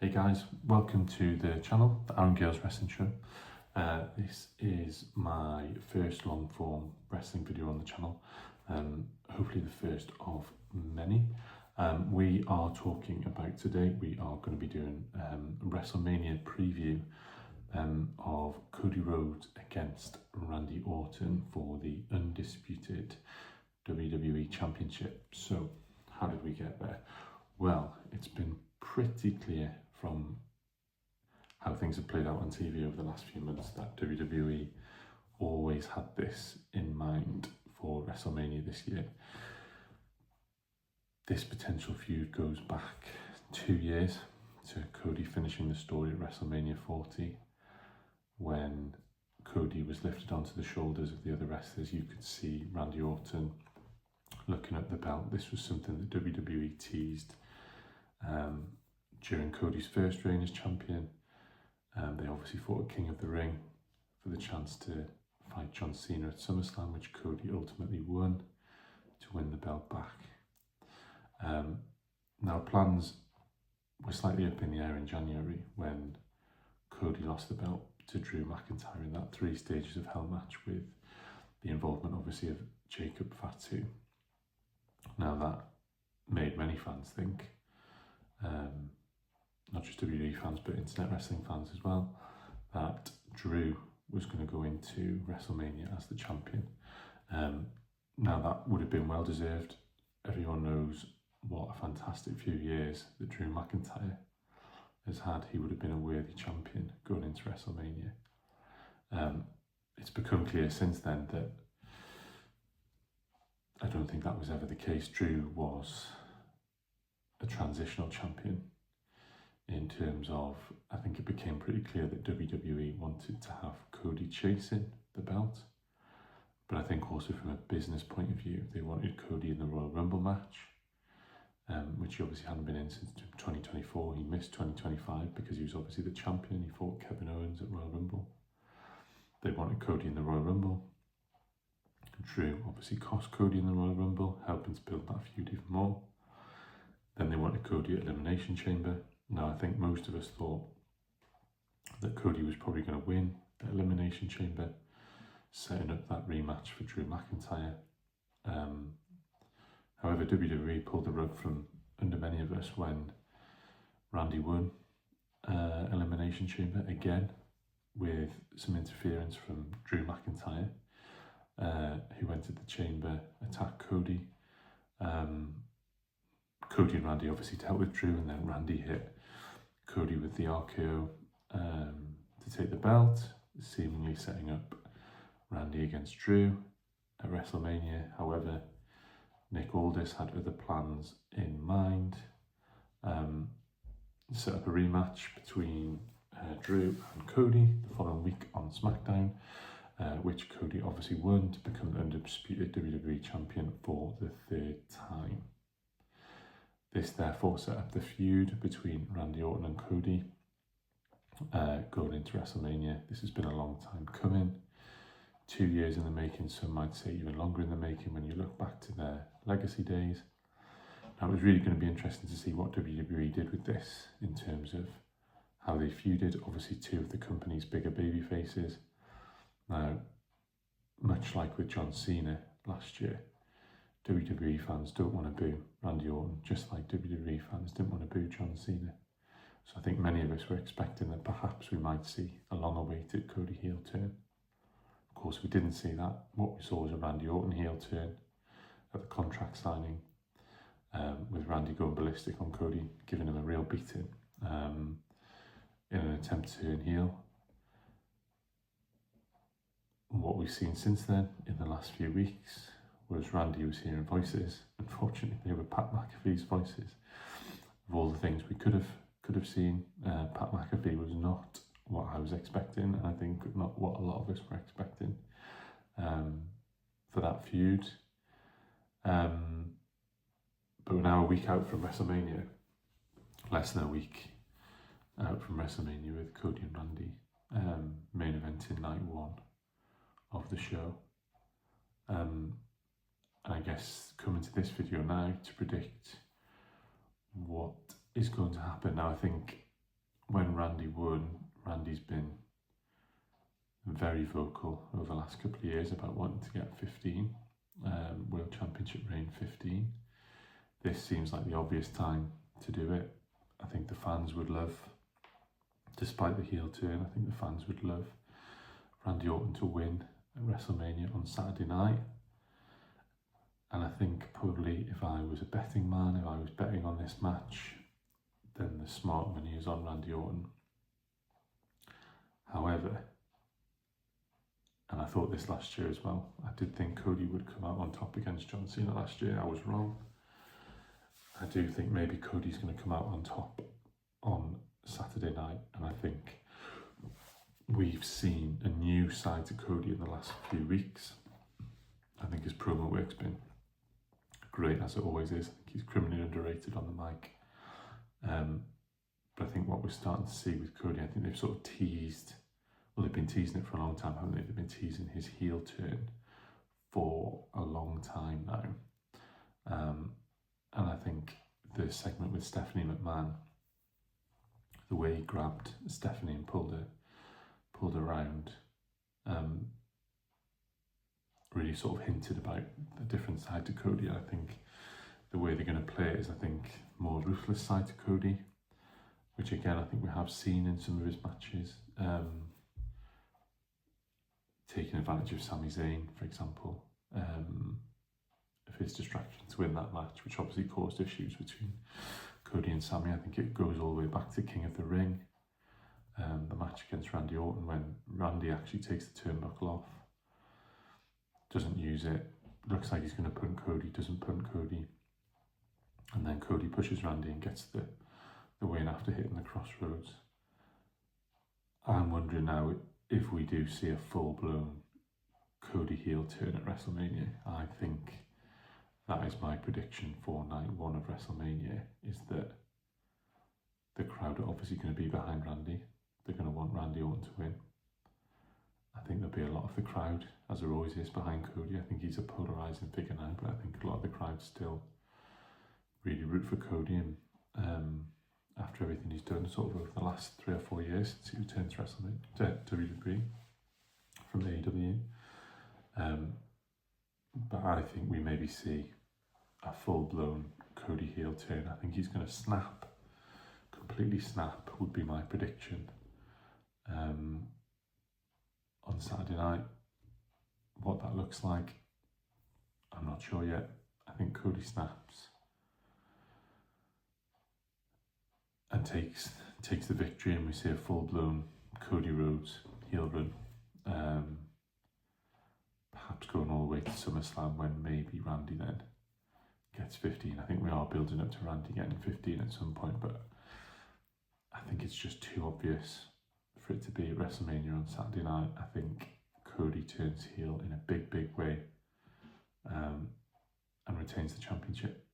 Hey guys, welcome to the channel, the Aaron Girls Wrestling Show. This is my first long form wrestling video on the channel, hopefully the first of many. We are talking about today, we are going to be doing a Wrestlemania preview of Cody Rhodes against Randy Orton for the undisputed WWE Championship. So, how did we get there? Well, it's been pretty clear from how things have played out on TV over the last few months that WWE always had this in mind for WrestleMania this year. This potential feud goes back 2 years to Cody finishing the story at WrestleMania 40, when Cody was lifted onto the shoulders of the other wrestlers. You could see Randy Orton looking at the belt. This was something that WWE teased during Cody's first reign as champion. They obviously fought at King of the Ring for the chance to fight John Cena at SummerSlam, which Cody ultimately won to win the belt back. Now plans were slightly up in the air in January when Cody lost the belt to Drew McIntyre in that 3 stages of hell match, with the involvement obviously of Jacob Fatu. Now that made many fans think, not just WWE fans but internet wrestling fans as well, that Drew was going to go into WrestleMania as the champion. Now that would have been well deserved. Everyone knows what a fantastic few years that Drew McIntyre has had. He would have been a worthy champion going into WrestleMania. It's become clear since then that I don't think that was ever the case. Drew was a transitional champion, in terms of, I think it became pretty clear that WWE wanted to have Cody chasing the belt, but I think also from a business point of view, they wanted Cody in the Royal Rumble match, which he obviously hadn't been in since 2024. He missed 2025 because he was obviously the champion. He fought Kevin Owens at Royal Rumble. They wanted Cody in the Royal Rumble. Drew obviously cost Cody in the Royal Rumble, helping to build that feud even more. Then they wanted Cody at Elimination Chamber. Now, I think most of us thought that Cody was probably going to win the Elimination Chamber, setting up that rematch for Drew McIntyre. However, WWE pulled the rug from under many of us when Randy won Elimination Chamber again, with some interference from Drew McIntyre, who entered the chamber, attacked Cody. Cody and Randy obviously dealt with Drew, and then Randy hit Cody with the RKO to take the belt, seemingly setting up Randy against Drew at WrestleMania. However, Nick Aldis had other plans in mind. Set up a rematch between Drew and Cody the following week on SmackDown, which Cody obviously won to become the undisputed WWE champion for the 3rd time. This therefore set up the feud between Randy Orton and Cody going into WrestleMania. This has been a long time coming. 2 years in the making, some might say even longer in the making when you look back to their legacy days. Now, it was really going to be interesting to see what WWE did with this in terms of how they feuded. Obviously, 2 of the company's bigger baby faces. Now, much like with John Cena last year, WWE fans don't want to boo Randy Orton, just like WWE fans didn't want to boo John Cena. So I think many of us were expecting that perhaps we might see a long-awaited Cody heel turn. Of course, we didn't see that. What we saw was a Randy Orton heel turn at the contract signing, with Randy going ballistic on Cody, giving him a real beating in an attempt to turn heel. What we've seen since then in the last few weeks was Randy was hearing voices. Unfortunately, they were Pat McAfee's voices. Of all the things we could have seen, Pat McAfee was not what I was expecting, and I think not what a lot of us were expecting for that feud. But we're now a week out from WrestleMania, less than a week out from WrestleMania, with Cody and Randy main event in night 1 of the show. And I guess coming to this video now to predict what is going to happen. Now, I think when Randy won, Randy's been very vocal over the last couple of years about wanting to get 15, World Championship reign 15. This seems like the obvious time to do it. I think the fans would love, despite the heel turn, I think the fans would love Randy Orton to win at WrestleMania on Saturday night. And I think probably if I was a betting man, if I was betting on this match, then the smart money is on Randy Orton. However, and I thought this last year as well, I did think Cody would come out on top against John Cena last year. I was wrong. I do think maybe Cody's going to come out on top on Saturday night, and I think we've seen a new side to Cody in the last few weeks. I think his promo work's been great, as it always is. I think he's criminally underrated on the mic. But I think what we're starting to see with Cody, I think they've sort of teased, well, they've been teasing it for a long time, haven't they? They've been teasing his heel turn for a long time now. And I think the segment with Stephanie McMahon, the way he grabbed Stephanie and pulled her around, really sort of hinted about the different side to Cody. I think the way they're going to play it is, I think, more ruthless side to Cody, which again I think we have seen in some of his matches, taking advantage of Sami Zayn, for example, of his distraction to win that match, which obviously caused issues between Cody and Sami. I think it goes all the way back to King of the Ring, the match against Randy Orton, when Randy actually takes the turnbuckle off, doesn't use it, looks like he's going to punt Cody, doesn't punt Cody, and then Cody pushes Randy and gets the win after hitting the crossroads. I'm wondering now if we do see a full-blown Cody heel turn at WrestleMania. I think that is my prediction for night one of WrestleMania, is that the crowd are obviously going to be behind Randy. They're going to want Randy Orton to win. I think there'll be a lot of the crowd, as there always is, behind Cody. I think he's a polarising figure now, but I think a lot of the crowd still really root for Cody, and after everything he's done sort of over the last 3 or 4 years since he returned to WrestleMania, to WWE from AEW. But I think we maybe see a full-blown Cody heel turn. I think he's going to snap, completely snap, would be my prediction. On Saturday night, what that looks like, I'm not sure yet. I think Cody snaps and takes the victory, and we see a full-blown Cody Rhodes heel run, perhaps going all the way to SummerSlam, when maybe Randy then gets 15. I think we are building up to Randy getting 15 at some point, but I think it's just too obvious for it to be at WrestleMania on Saturday night. I think Cody turns heel in a big way, and retains the championship.